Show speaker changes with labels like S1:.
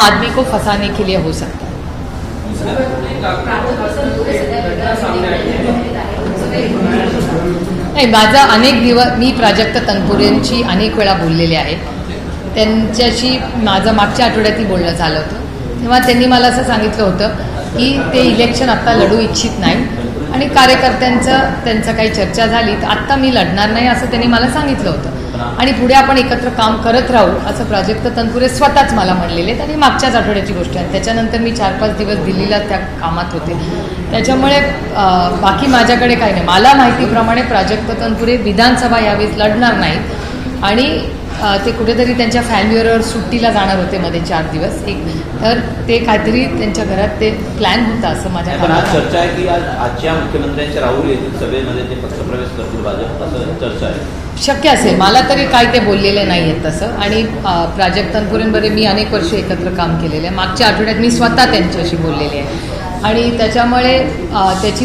S1: आदमी को फंसाने के लिए हो सकता है। नाही, माझा अनेक दिवस मी प्राजक्त तनपुरेंची अनेक वेळा बोललेले आहे. त्यांच्याशी माझं मागच्या आठवड्यातही बोलणं झालं होतं. तेव्हा त्यांनी मला असं सांगितलं होतं की ते इलेक्शन आत्ता लढू इच्छित नाही आणि त्यांचं काही चर्चा झाली तर आत्ता मी लढणार नाही असं त्यांनी मला सांगितलं होतं आणि पुढे आपण एकत्र काम करत राहू असं प्राजक्त तनपुरे स्वतःच मला म्हणलेले आहेत. आणि मागच्याच आठवड्याची गोष्ट आहे. त्याच्यानंतर मी 4-5 दिवस दिल्लीला त्या कामात होते. त्याच्यामुळे बाकी माझ्याकडे काही नाही. मला माहितीप्रमाणे प्राजक्त तनपुरे विधानसभा यावेळेस लढणार नाहीत आणि ते कुठेतरी त्यांच्या फॅमिलीवर सुट्टीला जाणार होते मध्ये 4 दिवस. तर ते काहीतरी त्यांच्या घरात ते प्लॅन होता असं माझ्या
S2: आज चर्चा आहे की आजच्या मुख्यमंत्र्यांच्या राहुल येथील सभेमध्ये ते पक्षप्रवेश करतील भाजप असं चर्चा आहे.
S1: शक्य असेल. मला तरी काय ते बोललेले नाही आहेत तसं. आणि प्राजक्त तनपुरेंबरोबर मी अनेक वर्ष एकत्र काम केलेलं आहे. मागच्या आठवड्यात मी स्वतः त्यांच्याशी बोललेले आहे आणि त्याच्यामुळे त्याची